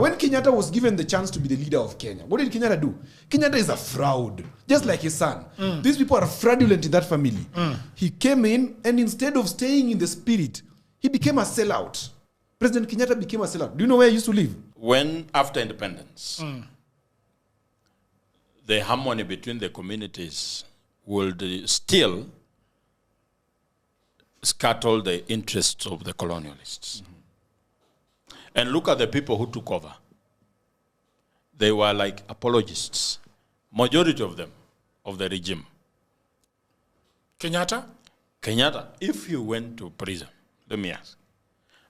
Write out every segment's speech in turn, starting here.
When Kenyatta was given the chance to be the leader of Kenya, what did Kenyatta do? Kenyatta is a fraud, just like his son. These people are fraudulent in that family. He came in, and instead of staying in the spirit, he became a sellout. President Kenyatta became a sellout. Do you know where he used to live? When, after independence, the harmony between the communities would still scuttle the interests of the colonialists. And look at the people who took over. They were like apologists. Majority of them, of the regime. Kenyatta? Kenyatta, if you went to prison, let me ask.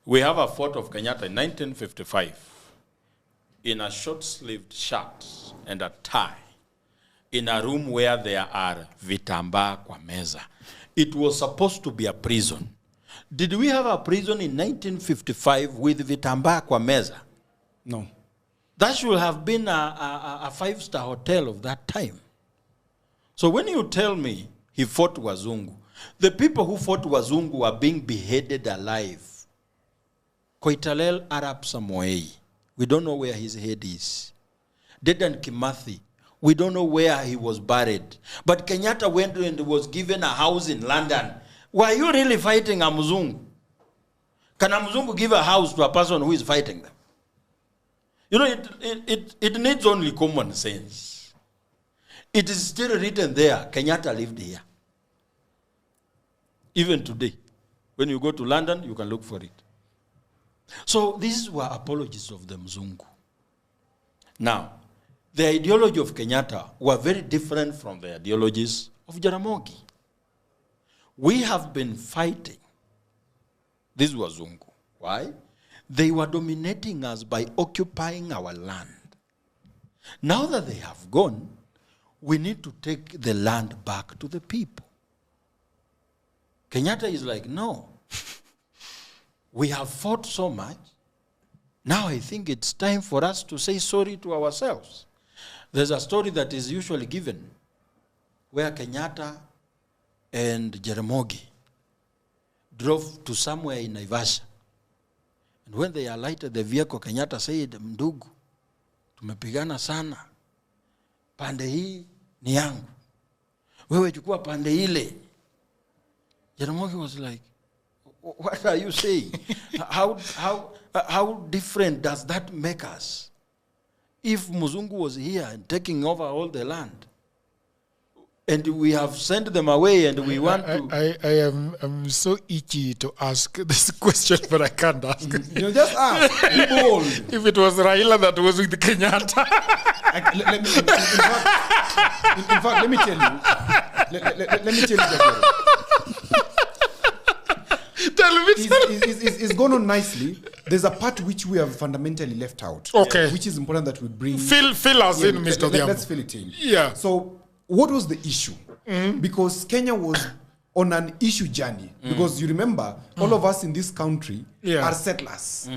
We have a photo of Kenyatta in 1955 in a short-sleeved shirt and a tie in a room where there are vitambaa kwa meza. It was supposed to be a prison. Did we have a prison in 1955 with vitambaa kwa meza? No. That should have been a five-star hotel of that time. So when you tell me he fought Wazungu, the people who fought Wazungu were being beheaded alive. Koitalel Arab Samoei, we don't know where his head is. Dedan Kimathi, we don't know where he was buried. But Kenyatta went and was given a house in London. Were you really fighting a Mzungu? Can a Mzungu give a house to a person who is fighting them? You know, it needs only common sense. It is still written there, Kenyatta lived here. Even today, when you go to London, you can look for it. So these were apologies of the Mzungu. Now, the ideology of Kenyatta were very different from the ideologies of Jaramogi. We have been fighting this Wazungu. Why? They were dominating us by occupying our land. Now that they have gone, we need to take the land back to the people. Kenyatta is like, no. We have fought so much. Now I think it's time for us to say sorry to ourselves. There's a story that is usually given where Kenyatta and Jaramogi drove to somewhere in Naivasha. And when they alighted the vehicle, Kenyatta said, Mndugu, tumepigana sana. Pande hii ni yangu. Wewe chukua pande ile. Jaramogi was like, what are you saying? How different does that make us? If Muzungu was here and taking over all the land, and we have sent them away and we want to... I'm so itchy to ask this question, but I can't ask. You just ask. Be bold. If it was Raila that was with Kenyatta. In fact, let me tell you. Let me tell you, Jacob. It's gone on nicely. There's a part which we have fundamentally left out. Okay. Which is important that we bring. Fill us in, Mr. Odhiambo. Let's fill it in. Yeah. So, what was the issue? Because Kenya was on an issue journey. Because you remember, all of us in this country are settlers.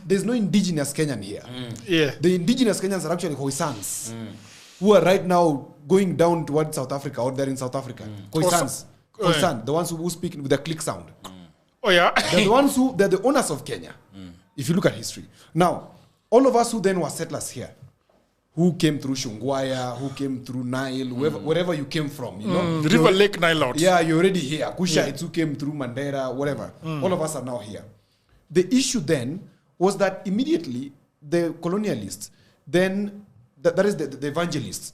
There's no indigenous Kenyan here. Yeah. The indigenous Kenyans are actually Khoisans, who are right now going down towards South Africa, out there in South Africa. Khoisans. Khoisan, the ones who speak with a click sound. Oh, yeah. They're the ones they're the owners of Kenya, if you look at history. Now, all of us who then were settlers here, who came through Shungwaya, who came through Nile, wherever you came from, you know. River Lake Nile. Yeah, you're already here. Kushites who came through Mandera, whatever. All of us are now here. The issue then was that immediately the colonialists, then, that is the evangelists,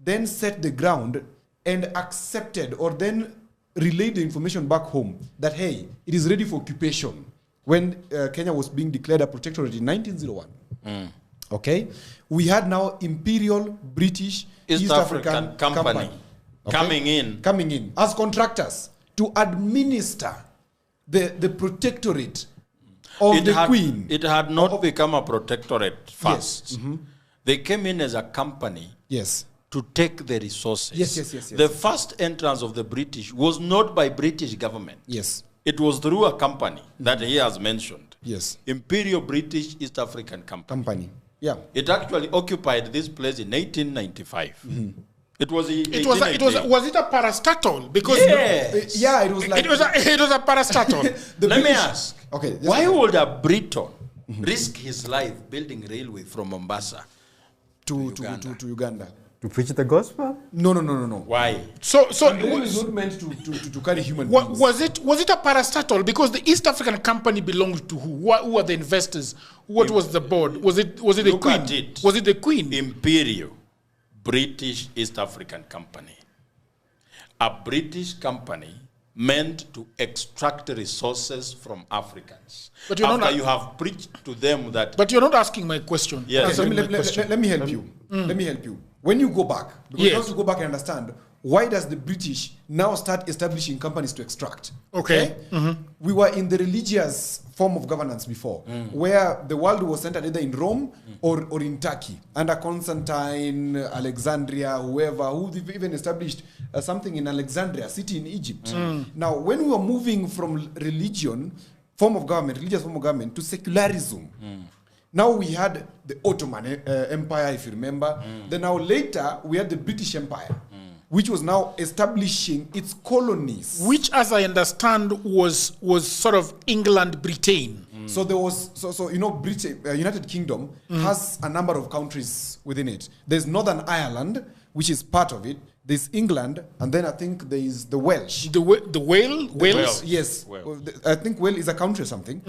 then set the ground and accepted or then relayed the information back home that, hey, it is ready for occupation when Kenya was being declared a protectorate in 1901. Okay? We had now Imperial British East African Company. Okay? Coming in as contractors to administer the protectorate of the Queen. It had not become a protectorate first. Yes. They came in as a company. Yes. To take the resources. Yes. The first entrance of the British was not by British government. Yes. It was through a company that he has mentioned. Yes. Imperial British East African Company. Yeah. It actually occupied this place in 1895. It was a parastatal? Because yes. Yeah, it was like... It was a parastatal. Let me ask. Okay. Why would a Briton risk his life building railway from Mombasa to Uganda. To preach the gospel? No. Why? So And rail is not meant to carry human beings. was it a parastatal? Because the East African Company belonged to who? Who are the investors? What was the board? Was it the Look Queen? at it. Was it the Queen? Imperial British East African Company. A British company meant to extract resources from Africans. But you're After not- you have preached to them that But you're not asking my question. Yes. Answering Okay, my question. let me help you. Let me help you. When you go back, because Yes. once you go back and understand, why does the British now start establishing companies to extract? Okay. We were in the religious form of governance before, where the world was centered either in Rome or in Turkey, under Constantine, Alexandria, whoever, who even established something in Alexandria, city in Egypt. Now, when we were moving from religious form of government, to secularism, now we had the Ottoman Empire, if you remember. Then now later, we had the British Empire, which was now establishing its colonies. Which, as I understand, was sort of England, Britain. So there was, Britain, United Kingdom has a number of countries within it. There's Northern Ireland, which is part of it. There's England, and then I think there is the Welsh. The Wales? Wales. Yes, Wales. I think Wales is a country or something.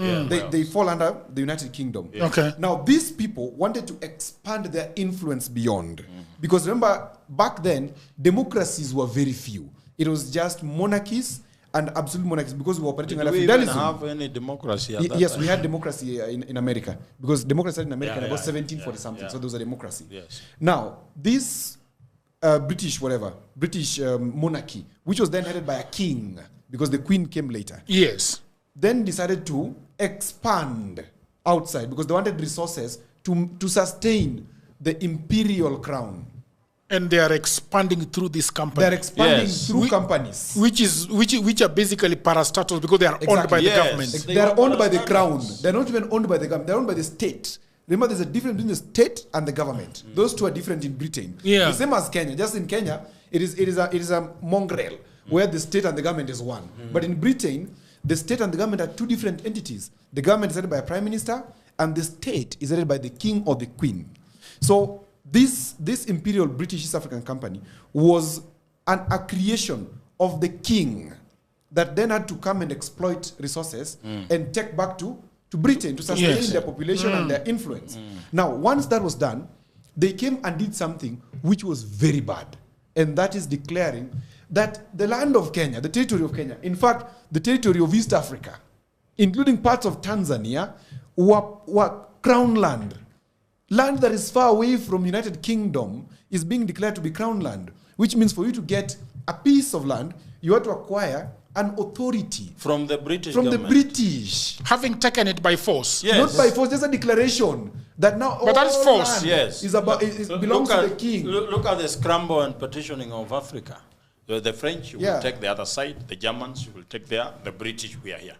They fall under the United Kingdom. Okay. Now these people wanted to expand their influence beyond, because remember back then democracies were very few. It was just monarchies and absolute monarchies, because we were operating did under we even feudalism. have any democracy at that Yes, time? we had democracy in America, because democracy in America Yeah, was yeah, 1740 something. yeah. So there was a democracy. Yes. Now this British monarchy, which was then headed by a king, because the queen came later, Yes. then decided to expand outside, because they wanted resources to sustain the imperial crown. And they are expanding through this company. They're expanding Yes. through companies. which are basically parastatals because they are owned by the Yes. government. They They're were owned by the crown. parastatals. They're not even owned by the government. They're owned by the state. Remember, there's a difference between the state and the government. Those two are different in Britain. Yeah. The same as Kenya. Just in Kenya, it is a mongrel where the state and the government is one. But in Britain, the state and the government are two different entities. The government is headed by a prime minister, and the state is headed by the king or the queen. So this Imperial British East African Company was a creation of the king that then had to come and exploit resources and take back to Britain to sustain Yes. their population and their influence. Now, once that was done, they came and did something which was very bad. And that is declaring that the land of Kenya, the territory of Kenya, in fact, the territory of East Africa, including parts of Tanzania, were crown land. Land that is far away from United Kingdom is being declared to be crown land, which means for you to get a piece of land, you have to acquire an authority From the British from the government. British. Having taken it by force. Yes. Not by force, there's a declaration that now But that is all false. land Yes. is about, it belongs Look to at- the king. Look at the scramble and partitioning of Africa. The French Yeah. will take the other side, the Germans will take there, the British we are here.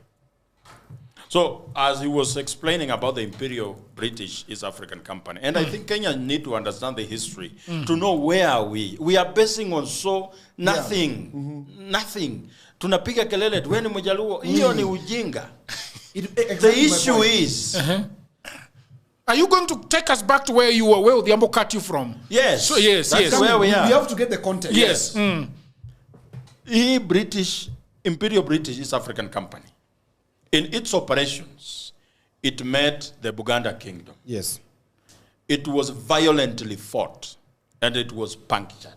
So, as he was explaining about the Imperial British East African Company, and I think Kenya need to understand the history to know where are we. We are basing on nothing, nothing. Tunapiga kelele, tuweni mjaluo, hiyo ni ujinga. Exactly The my issue point. is, Are you going to take us back to where you were, where Odhiambo cut you from? yes, So, yes, that's yes. where we We are. have to get the context. Yes. Imperial British East African Company, in its operations, it met the Buganda Kingdom. Yes. It was violently fought, and it was punctured.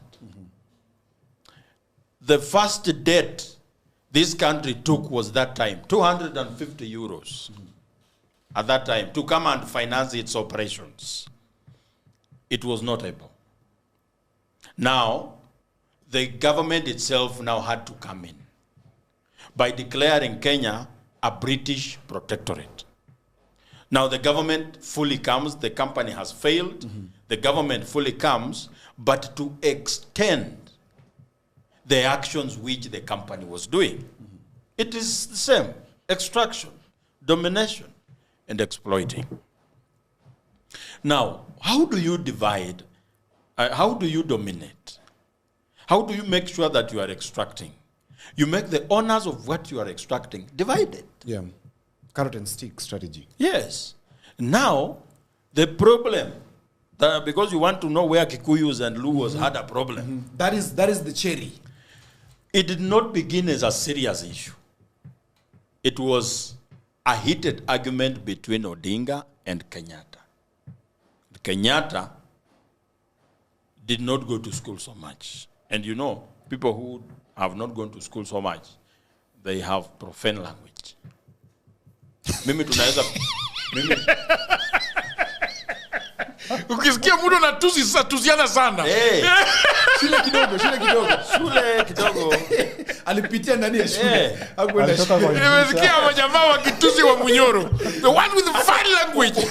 The first debt this country took was that time, 250 euros at that time, to come and finance its operations. It was not able. Now, the government itself now had to come in by declaring Kenya a British protectorate. Now the government fully comes, the company has failed, the government fully comes, but to extend the actions which the company was doing. It is the same, extraction, domination, and exploiting. Now, how do you divide? How do you dominate? How do you make sure that you are extracting? You make the owners of what you are extracting divided. Yeah. Carrot and stick strategy. Yes. Now, the problem, because you want to know where Kikuyus and Luos had a problem. That is the cherry. It did not begin as a serious issue. It was a heated argument between Odinga and Kenyatta. Kenyatta did not go to school so much. And you know, people who have not gone to school so much, they have profane language. Mimi tunaweza... Ukisikia mtu anatusiana sana. Shule kidogo. Alipitia ndani ya shule. Hakuenda shule. Nimesikia majamaa wakitusi wa Munyoro. The one with the fine language.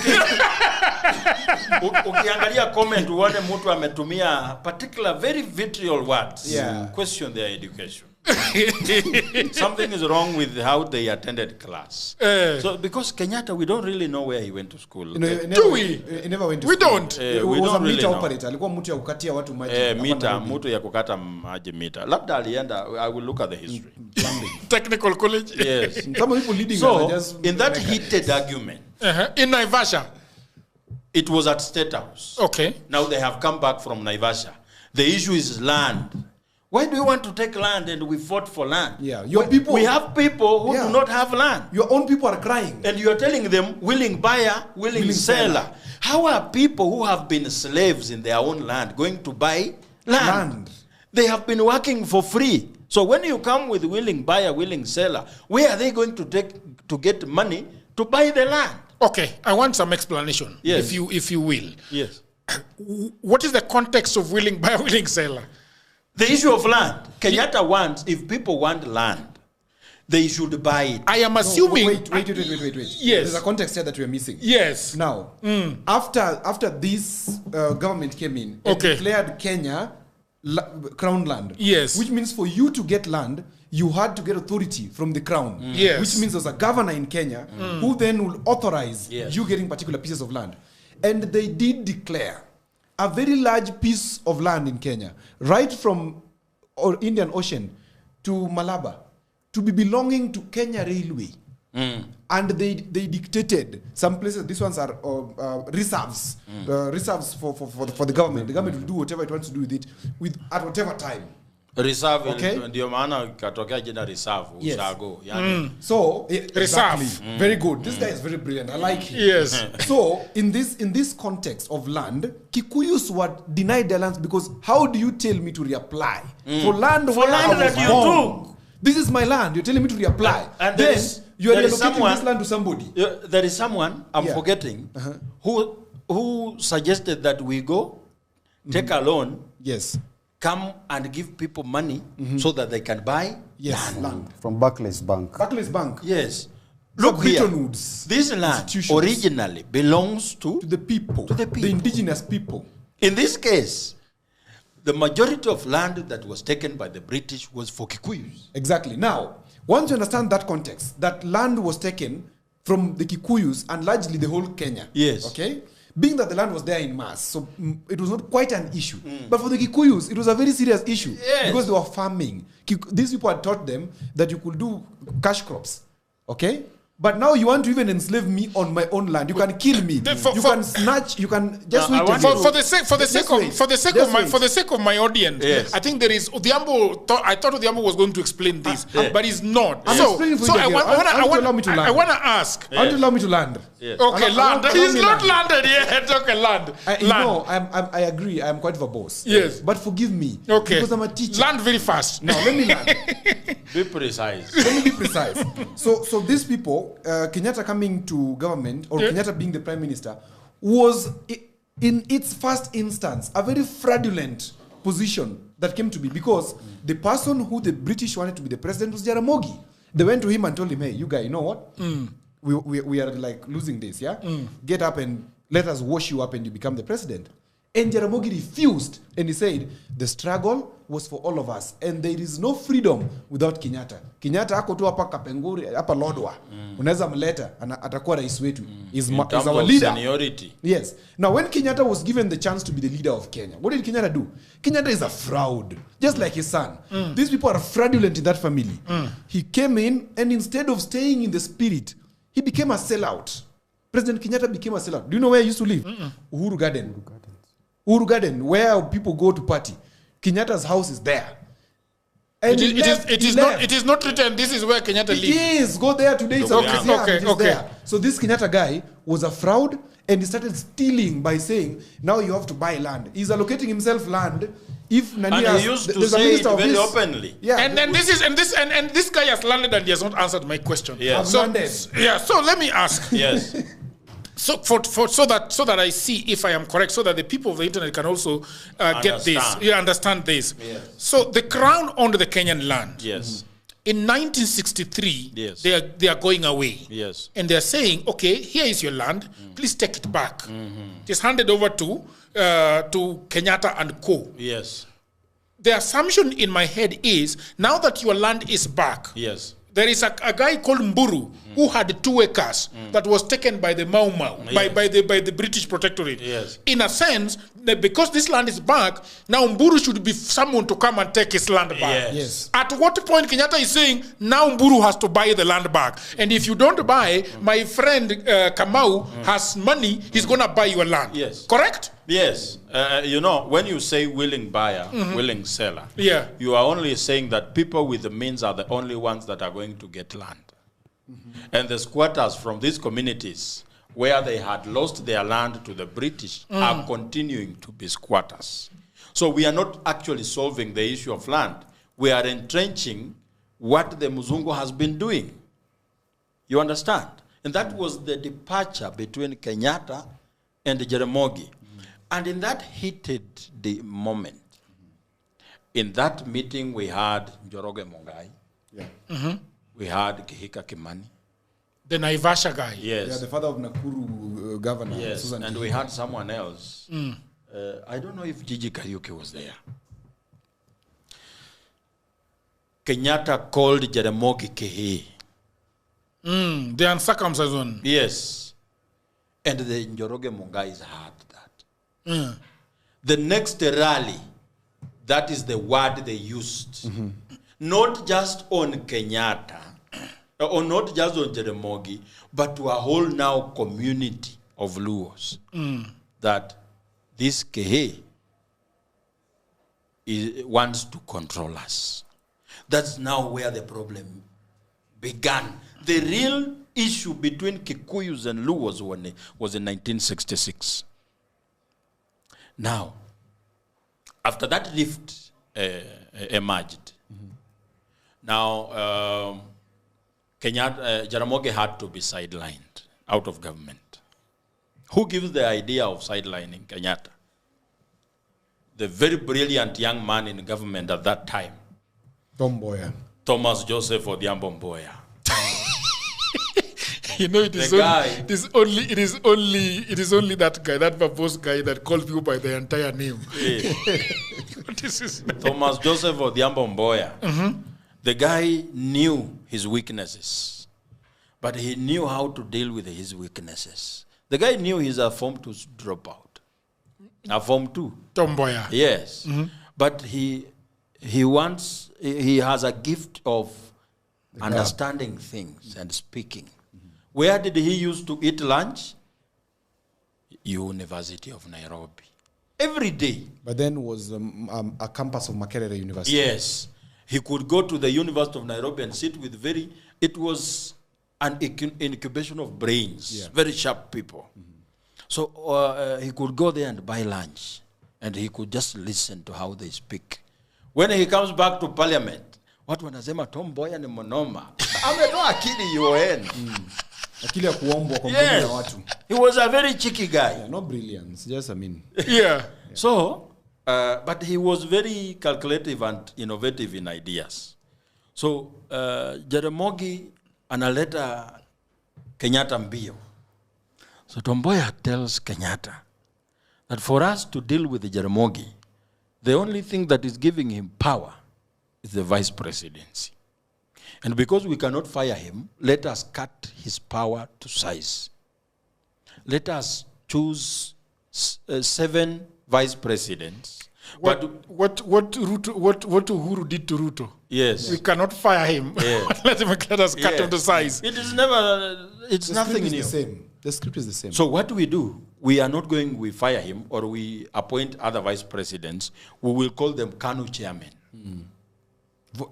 Ukiangalia comment uone mtu ametumia particular very vitriol words. Question their education. Something is wrong with how they attended class. So because Kenyatta, we don't really know where he went to school. Do we? He never went to we school. Don't. We don't really know. Operator. Alikuwa mtu ya kukatia watu maji. Mtu ya kukata maji mita. Labda alienda, I will look at the history. Technical college. Yes. Some people leading so, just in that heated argument, in Naivasha, it was at State House. Okay. Now they have come back from Naivasha. The issue is land. Why do you want to take land and we fought for land? Yeah, your people. We have people who do not have land. Your own people are crying. And you are telling them, willing buyer, willing seller. How are people who have been slaves in their own land going to buy land? They have been working for free. So when you come with willing buyer, willing seller, where are they going to get money to buy the land? Okay, I want some explanation, yes. if you will. Yes. What is the context of willing buyer, willing seller? The issue of land. Kenyatta wants, if people want land, they should buy it. I am assuming... Wait. Yes. There's a context here that we are missing. Yes. Now, after this government came in, it declared Kenya crown land. Yes. Which means for you to get land, you had to get authority from the crown. Yes. Which means there's a governor in Kenya who then will authorize you getting particular pieces of land. And they did declare a very large piece of land in Kenya, right from Indian Ocean to Malaba, to be belonging to Kenya Railway. And they dictated some places. These ones are reserves, reserves for the government. The government will do whatever it wants to do with it at whatever time. Reserve, ndio maana katokea jina reserve, ushago. So, exactly. Very good. This guy is very brilliant. I like him. Yes. So, in this context of land, Kikuyus were denied their lands because how do you tell me to reapply for land that you took? This is my land. You're telling me to reapply. And then you are relocating this land to somebody. There is someone, I'm forgetting, who suggested that we go, take a loan. Yes. Come and give people money so that they can buy land. From Barclays Bank. Barclays Bank. Yes. Look here. This land originally belongs to the people. The indigenous people. In this case, the majority of land that was taken by the British was for Kikuyus. Exactly. Now, once you understand that context, that land was taken from the Kikuyus and largely the whole Kenya. Yes. Okay? Being that the land was there in mass, so it was not quite an issue. But for the Kikuyus, it was a very serious issue because they were farming. These people had taught them that you could do cash crops. Okay? But now you want to even enslave me on my own land. You can kill me. You can snatch. You can just wait. For the sake of my audience, I think there is Odhiambo. I thought Odhiambo was going to explain this, but he's not. I want to ask. I want to allow me to land. Yes. Okay, land. He's not landed yet. Okay, land. I agree. I am quite verbose. Yes, but forgive me. Okay, because I'm a teacher. Land very fast. Now let me land. Be precise. Let me be precise. So these people. Kenyatta coming to government, or Kenyatta being the prime minister, was in its first instance a very fraudulent position that came to be because the person who the British wanted to be the president was Jaramogi. They went to him and told him, hey, you guy, you know what? We are like losing this, Get up and let us wash you up and you become the president. And Jaramogi refused. And he said, the struggle was for all of us. And there is no freedom without Kenyatta. Kenyatta ako tu hapa Kapenguri, hapa Lodwa. Unaweza mleta, atakuwa rais wetu. Is our leader. Seniority. Yes. Now, when Kenyatta was given the chance to be the leader of Kenya, what did Kenyatta do? Kenyatta is a fraud, just like his son. These people are fraudulent in that family. He came in, and instead of staying in the spirit, he became a sellout. President Kenyatta became a seller. Do you know where he used to live? Uhuru Garden. Uhuru Garden, where people go to party. Kenyatta's house is there. And it is not written. This is where Kenyatta lives. It is. Go there today. It's okay. There. So this Kenyatta guy was a fraud, and he started stealing by saying, "Now you have to buy land." He's allocating himself land. If Nani and he used to say it very openly. Yeah. And this guy has landed and he has not answered my question. Yeah. So let me ask. Yes. So so that I see if I am correct, so that the people of the internet can also get this. Yeah, understand this. Yes. So the crown owned the Kenyan land. Yes. In 1963, yes. they are going away. Yes. And they're saying, okay, here is your land. Please take it back. Just hand it over to Kenyatta and co. Yes. The assumption in my head is, now that your land is back, yes, there is a guy called Mburu who had 2 acres that was taken by the Mau Mau, by the British Protectorate. Yes. In a sense, because this land is back, now Mburu should be someone to come and take his land back. Yes. At what point Kenyatta is saying, now Mburu has to buy the land back. And if you don't buy, my friend Kamau has money, he's going to buy your land. Yes. Correct? Yes. You know, when you say willing buyer, willing seller, you are only saying that people with the means are the only ones that are going to get land. And the squatters from these communities where they had lost their land to the British are continuing to be squatters. So we are not actually solving the issue of land. We are entrenching what the Muzungu has been doing. You understand? And that was the departure between Kenyatta and Jaramogi. And in that heated the moment, in that meeting we had Njoroge Mongai. Yeah. We had Kihika Kimani. The Naivasha guy. Yes. Yeah, the father of Nakuru governor. Yes, Susan and Kihika. we had someone else. I don't know if Gigi Kariuki was there. Kenyatta called Jaramogi Kehe. The uncircumcised one. Yes. And the Njoroge Mongais heard that. The next rally, that is the word they used. Not just on Kenyatta, or not just on Jaramogi, but to a whole now community of Luos, that this Kehe wants to control us. That's now where the problem began. The real issue between Kikuyus and Luos was in 1966. Now, after that rift emerged, now Jaramogi had to be sidelined out of government. Who gives the idea of sidelining Kenyatta? The very brilliant young man in government at that time, Mboya. Thomas Joseph Odhiambo Mboya. You know, it is only that guy, that verbose guy that calls people by their entire name. This is Thomas Joseph Odhiambo Mboya. The guy knew his weaknesses, but he knew how to deal with his weaknesses. The guy knew he's a Form 2 dropout. A Form 2. Tomboya. Yes. But he has a gift of understanding things and speaking. Where did he used to eat lunch? University of Nairobi. Every day. But then was a campus of Makerere University. Yes. He could go to the University of Nairobi and sit with it was an incubation of brains, very sharp people. So he could go there and buy lunch, and he could just listen to how they speak. When he comes back to parliament, watu wanasema Tom Mboya ni monoma. Ametoa akili UN. Akili ya kuombwa kwa mkono ya watu. He was a very cheeky guy. Yeah, no brilliance, just So, but he was very calculative and innovative in ideas. So, Jaramogi analeta Kenyatta mbio. So, Tomboya tells Kenyatta that for us to deal with the Jaramogi, the only thing that is giving him power is the vice presidency. And because we cannot fire him, let us cut his power to size. Let us choose 7 vice presidents. What Uhuru did to Ruto? Yes. We cannot fire him. Yes. Let us cut him to size. It is never, it's nothing new. The The script is the same. So what do? We are not going, we fire him, or we appoint other vice presidents. We will call them KANU chairmen.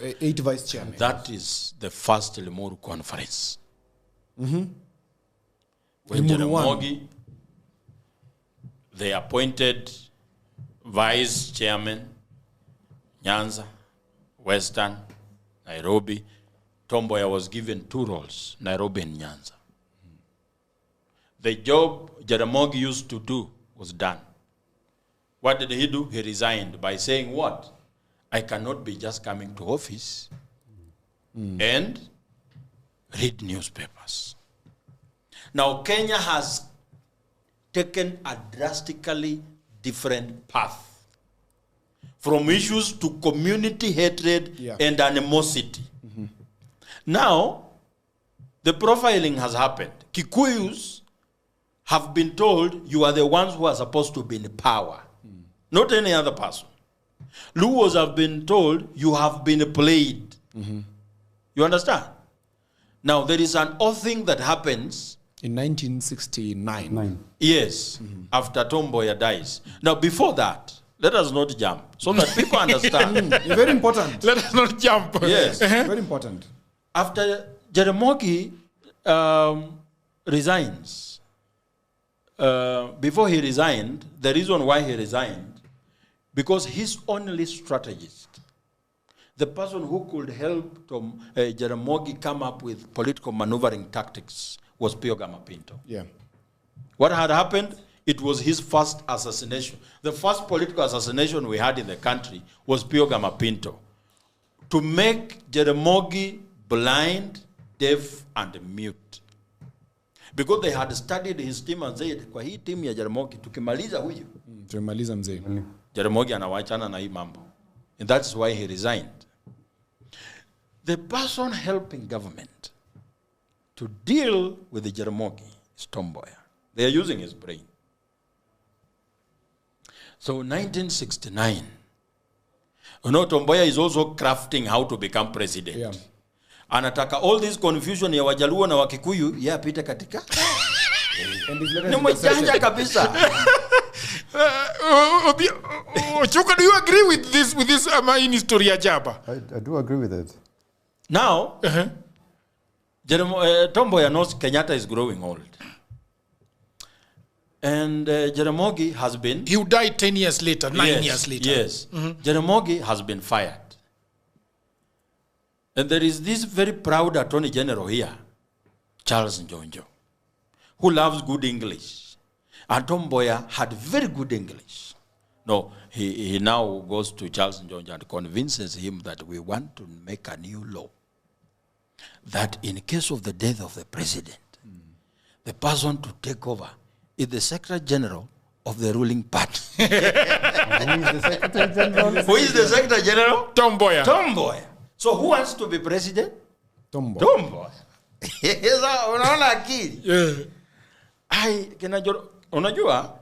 8 vice chairmen. That is the first Limuru conference. Mm-hmm. When Jaramogi, they appointed vice chairman, Nyanza, Western, Nairobi. Mboya was given 2 roles, Nairobi and Nyanza. The job Jaramogi used to do was done. What did he do? He resigned by saying what? I cannot be just coming to office and read newspapers. Now, Kenya has taken a drastically different path from issues to community hatred and animosity. Mm-hmm. Now, the profiling has happened. Kikuyus have been told you are the ones who are supposed to be in power, not any other person. Luos have been told you have been played. Mm-hmm. You understand? Now, there is an odd thing that happens in 1969. Yes, after Mboya dies. Now, before that, let us not jump so that people understand. Very important. Let us not jump. Yes. Very important. After Jaramogi resigns, before he resigned, the reason why he resigned, because his only strategist, the person who could help Jaramogi come up with political maneuvering tactics, was Pio Gamapinto. Yeah. What had happened? It was his first assassination. The first political assassination we had in the country was Pio Gamapinto, to make Jaramogi blind, deaf, and mute. Because they had studied his team and said, kwa hii team ya Jaramogi, tukimaliza huyu. Tukimaliza mzee. Jaramogi anawachana na hii mambo. And that's why he resigned. The person helping government to deal with the Jaramogi is Mboya. They are using his brain. So 1969, you know, Mboya is also crafting how to become president. Yeah. Anataka all this confusion ya Wajaluo na Wakikuyu yapite katika. Ni mjanja kabisa. Chuka, do you agree with this in history ya Jaba? I do agree with it. Now, Mboya knows Kenyatta is growing old. And Jaramogi has been... He died 10 years later, 9 years later. Yes. Jaramogi has been fired. And there is this very proud Attorney General here, Charles Njonjo, who loves good English. And Mboya had very good English. No, he now goes to Charles Njonjo and convinces him that we want to make a new law, that in case of the death of the president, the person to take over is the Secretary General of the ruling party. Who is the Secretary General? Who is the Secretary General? Mboya. Mboya. So who wants to be president? Mboya. Unaona akili? Unajua,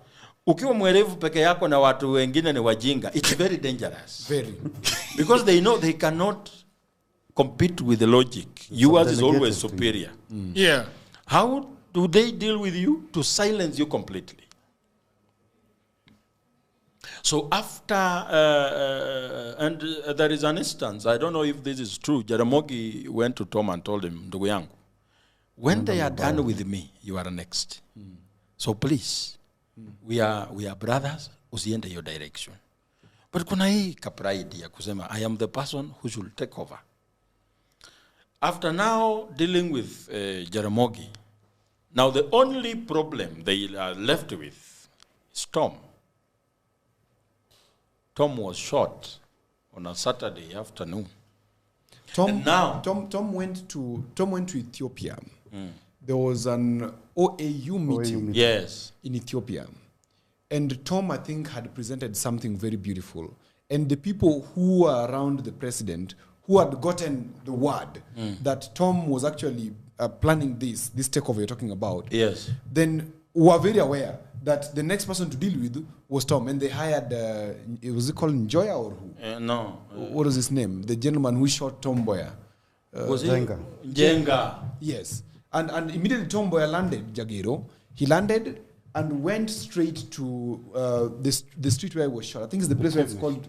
ukiwa mwerevu peke yako na watu wengine ni wajinga, it's very dangerous. Very. Because they know they cannot compete with the logic. Yours is always superior. Yeah. How do they deal with you? To silence you completely. So after, there is an instance, I don't know if this is true, Jaramogi went to Tom and told him, ndugu yangu, when they are done with me, you are next. So please, we are brothers, usiende your direction. But kuna hii kapride ya kusema, I am the person who should take over. After now dealing with Jaramogi, now the only problem they are left with is Tom. Tom was shot on a Saturday afternoon. Tom went to Ethiopia. There was an OAU meeting in Ethiopia. And Tom, I think, had presented something very beautiful. And the people who were around the president, who had gotten the word that Tom was actually planning this takeover you're talking about, then were very aware that the next person to deal with was Tom. And they hired, was it called Mboya or who? No. What was his name? The gentleman who shot Mboya. Was it? Jenga. Yes. And immediately Mboya landed Jagero. He landed and went straight to the street where he was shot. I think it's the place where it's called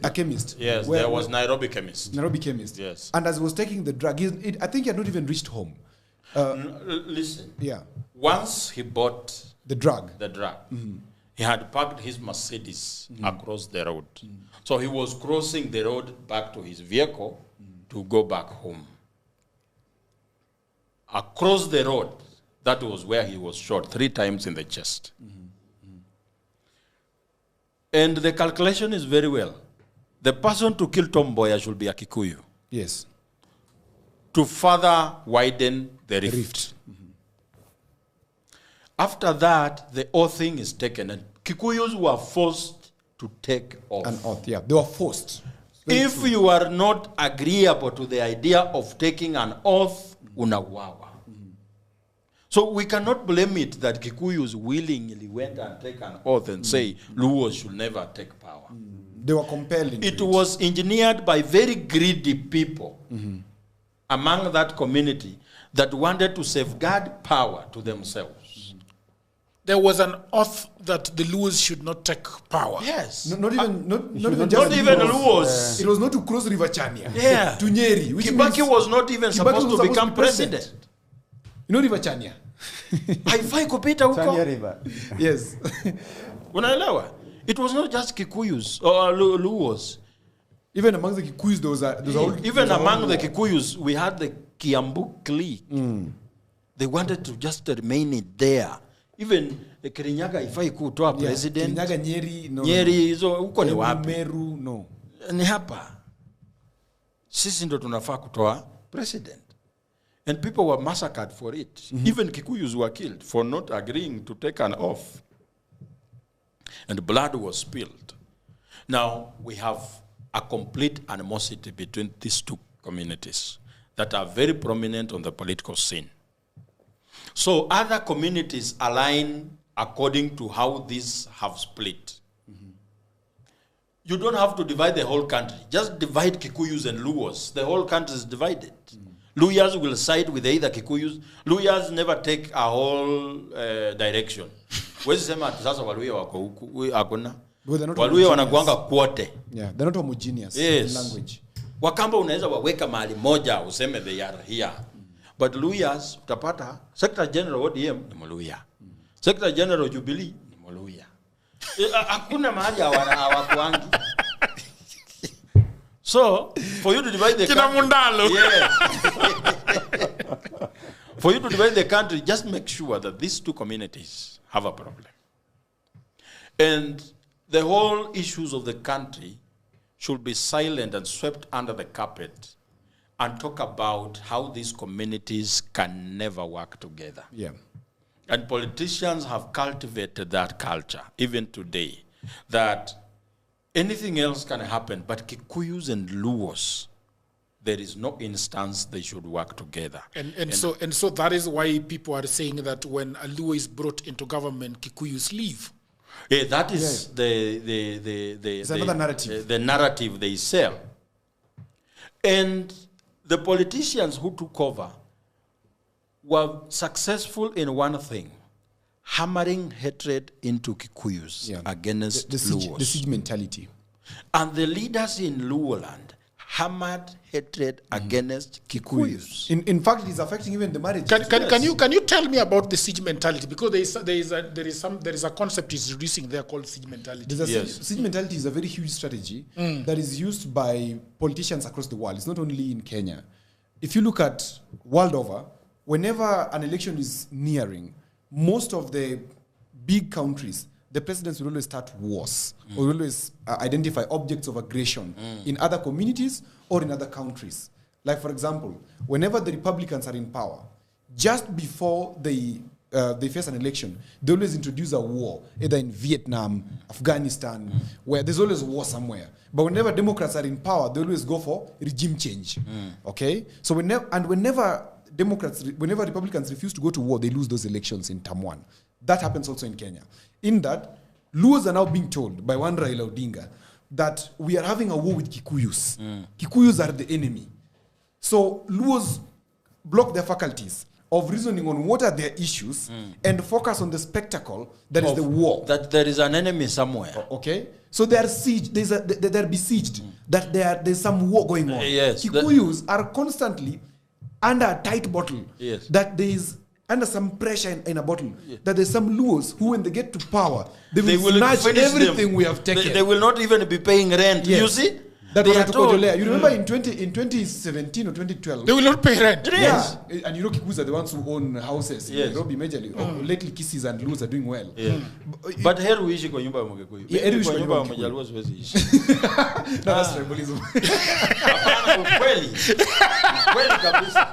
a chemist. Yes, there was Nairobi chemist. Nairobi chemist. Yes. And as he was taking the drug, I think he had not even reached home. Listen. Yeah. Once he bought the drug, he had parked his Mercedes across the road. So he was crossing the road back to his vehicle to go back home. Across the road, that was where he was shot 3 times in the chest. And the calculation is very well. The person to kill Tom Mboya should be a Kikuyu. Yes. To further widen the rift. After that, the oath thing is taken, and Kikuyus were forced to take oath. An oath, yeah. They were forced. If you are not agreeable to the idea of taking an oath, unawawa. So we cannot blame it that Kikuyus willingly went and take an oath and say Luos should never take power. They were compelled into it. It was engineered by very greedy people among that community that wanted to safeguard power to themselves. There was an oath that the Luos should not take power. Yes. Not even Luos. It was not to cross River Chania. Yeah. To Nyeri. Kibaki was not even supposed to become president. You know River Chania? Haifai kupita huko. Chania River. Yes. Unaelewa? It was not just Kikuyus or Luos. Even among the Kikuyus, among the Kikuyus, we had the Kiambu clique. They wanted to just remain it there. Even the Kenyatta ifai kutoa president. Kenyatta Nyeri, no. Nyeri hizo huko ni wapi? Meru, no. Ni hapa. Sisi ndo tunafaa kutoa president. And people were massacred for it. Even Kikuyus were killed for not agreeing to take an oath. And blood was spilled. Now, we have a complete animosity between these two communities that are very prominent on the political scene. So other communities align according to how these have split. You don't have to divide the whole country. Just divide Kikuyus and Luos. The whole country is divided. Luyas will side with either Kikuyus. Luyas never take a whole direction. Wezi sema sasa Waluya wako huku, hakuna. Waluya wanakuanga kwote. Yeah, they're not homogeneous in language. Wakamba unaweza waweka mahali moja useme they are here. But Luyas utapata Secretary General Odhiambo ni Mluya. Secretary General Jubilee ni Mluya. Hakuna mahali hawakuangi. So, for you to divide the country, for you to divide the country, just make sure that these two communities have a problem. And the whole issues of the country should be silent and swept under the carpet and talk about how these communities can never work together. Yeah. And politicians have cultivated that culture, even today, that anything else can happen, but Kikuyus and Luos, there is no instance they should work together. And so that is why people are saying that when a Luo is brought into government, Kikuyus leave. Yeah, that is another narrative. The narrative they sell. And the politicians who took over were successful in one thing: hammering hatred into Kikuyus against Luos. The siege mentality. And the leaders in Luoland hammered hatred against Kikuyus. In fact, it is affecting even the marriage. Can you tell me about the siege mentality? Because there is a concept introducing there called siege mentality. Siege mentality is a very huge strategy that is used by politicians across the world. It's not only in Kenya. If you look at world over, whenever an election is nearing, most of the big countries, the presidents will always start wars or will always identify objects of aggression in other communities or in other countries. Like, for example, whenever the Republicans are in power, just before they face an election, they always introduce a war, either in Vietnam, Afghanistan, where there's always a war somewhere. But whenever Democrats are in power, they always go for regime change. Okay? So whenever Republicans refuse to go to war, they lose those elections in term one. That happens also in Kenya. In that, Luos are now being told by one Raila Odinga that we are having a war with Kikuyus. Kikuyus are the enemy. So Luos block their faculties of reasoning on what are their issues and focus on the spectacle that is the war. That there is an enemy somewhere. Okay? So they are sieged, they're besieged, that there's some war going on. Yes. Kikuyus are constantly under a tight bottle. Yes. That there is under some pressure in a bottle. Yes. That there's some Luos who, when they get to power, they will snatch everything we have taken. They will not even be paying rent. Yes. You see? That was Kojolea. You remember in 2017 or 2012? They will not pay rent. Yes. Yeah. And Kikuyus are the ones who own houses in Nairobi majorly. Lately, Kisses and Luos are doing well. Yeah. But here we ishi kwa nyumba ya Mkikuyu. Here we ishi kwa nyumba ya Mjaluo siwezi ishi. That's tribalism. Hapana, ukweli. Ukweli kabisa.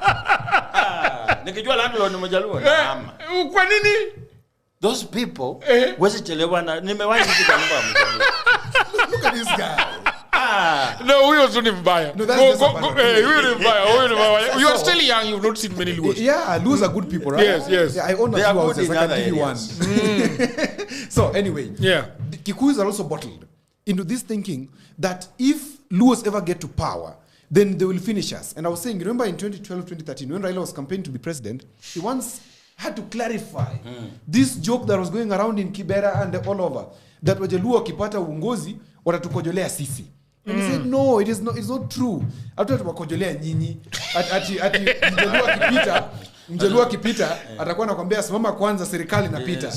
Nikijua landlord ni Mjaluo na ama. Kwa nini? Those people wezi chelewa na nimewahi ishi kwa nyumba ya Mjaluo. Look at this guy. No, huyo tu ni mbaya. No, that's just huyo ni mbaya. You are still young, you've not seen many Luos. Yeah, Luos are good people, right? Yes. Yeah, I own a few houses, I can give you one. So anyway, the Kikuyus are also bottled into this thinking that if Luos ever get to power, then they will finish us. And I was saying, remember in 2012, 2013, when Raila was campaigning to be president, he once had to clarify this joke that was going around in Kibera and all over, that Wajaluo wakipata uongozi, watatukojolea sisi. And he said, no, it's not true. Hata tukojolea nyinyi. Ati Mjaluo akipita atakuwa anakuambia simama kwanza serikali inapita.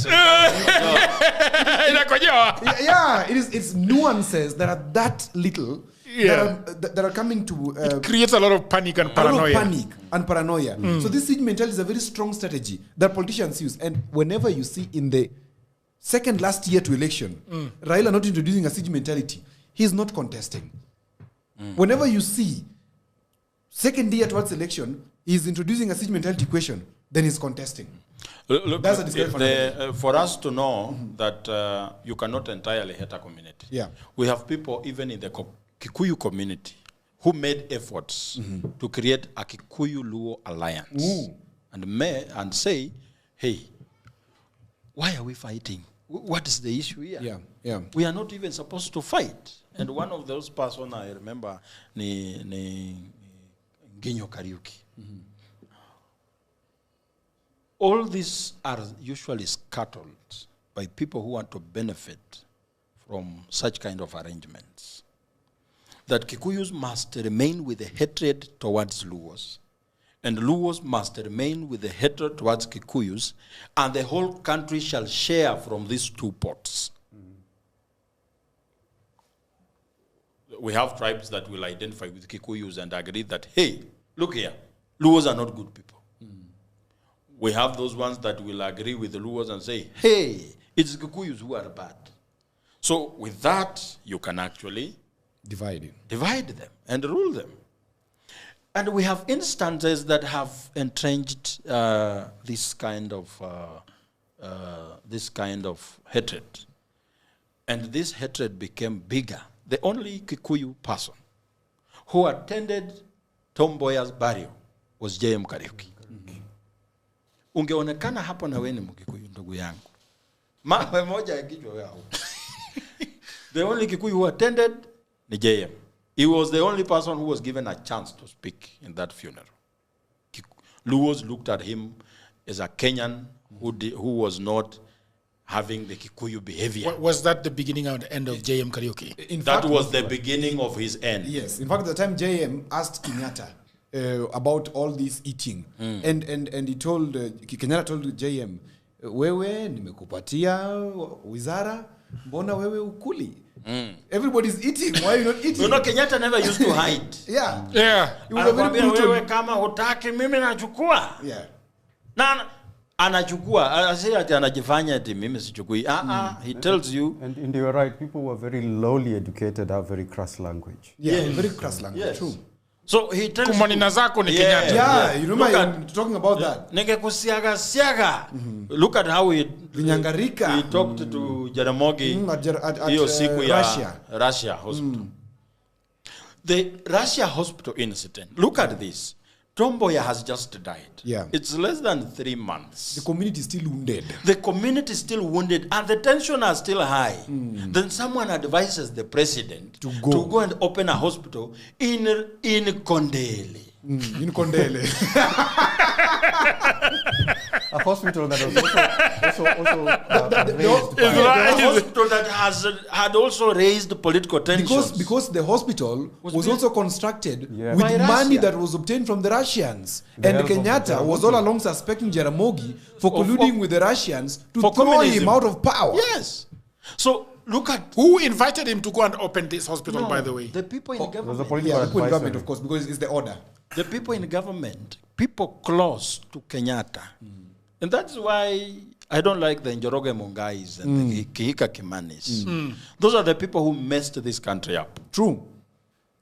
Inakojewa. Yeah, it's nuances that are that little that are coming to it creates a lot of panic and paranoia. So this siege mentality is a very strong strategy that politicians use, and whenever you see in the second last year to election Raila not introducing a siege mentality, he's not contesting. Whenever you see second year towards election, he's introducing a siege mentality question, then he's contesting. Look, that's a for us to know that you cannot entirely hate a community. Yeah. We have people even in the Kikuyu community who made efforts to create a Kikuyu-Luo alliance and say, hey, why are we fighting? What is the issue here? Yeah. We are not even supposed to fight. And one of those persons I remember ni Nginyo Kariuki. All these are usually scuttled by people who want to benefit from such kind of arrangements. That Kikuyus must remain with a hatred towards Luos, and Luos must remain with a hatred towards Kikuyus, and the whole country shall share from these two pots. We have tribes that will identify with Kikuyus and agree that, hey, look here, Luos are not good people. We have those ones that will agree with the Luos and say, hey, it's Kikuyus who are bad. So with that, you can actually divide them and rule them. And we have instances that have entrenched this kind of hatred. And this hatred became bigger. The only Kikuyu person who attended Tom Mboya's burial was J.M. Kariuki. Ungeonekana hapo na wewe ni Mkikuyu ndugu yangu. Mawe moja ya kichwa yao. The only Kikuyu who attended ni J.M. He was the only person who was given a chance to speak in that funeral. Luos looked at him as a Kenyan who was not having the Kikuyu behavior. Was that the beginning and the end of J.M. Kariuki? That was the beginning of his end. Yes. In fact, at the time J.M. asked Kenyatta about all this eating. And he told, Kenyatta told J.M., wewe nimekupatia wizara, mbona wewe ukuli? Everybody's eating. Why are you not eating? You know, Kenyatta never used to hide. Yeah. He was a very brutal. Wewe kama hutaki mimi nachukua. Yeah. Na anachukua. Asi ati anajifanya ati mimi sichukui. He tells you. And you're right. People who are very lowly educated have very crass language. Yeah, very crass language. Yes. True. So he tells Kumanina zako ni Kenyatta. Yeah, you remember you're talking about that. Ningekusiaga siaga. Look at how he talked to Jaramogi at Russia hospital. The Russia hospital incident. Look at this. Tom Mboya has just died. Yeah. It's less than 3 months. The community is still wounded. The community is still wounded and the tension is still high. Then someone advises the president to go and open a hospital in Kondele. In Kondele. A hospital that was also the hospital that had also raised political tensions. Because the hospital was also constructed with By money Russia. that was obtained from the Russians. And Kenyatta was all along suspecting Jaramogi for colluding with the Russians to throw communism. him out of power. Yes. So look at Who invited him to go and open this hospital, by the way? the people in There was a government. political Yeah, the advisor. government, of course, because it's the order. The people in government, people close to Kenyatta. And that's why I don't like the Njoroge Mungais and the Kihika Kimanis. Those are the people who messed this country up. True.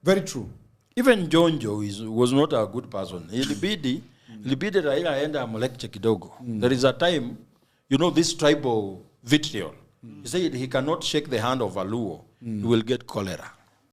Very true. Even Jonjo was not a good person. Ilibidi Raila aenda amlecture kidogo. There is a time, this tribal vitriol. He said he cannot shake the hand of a Luo. He will get cholera.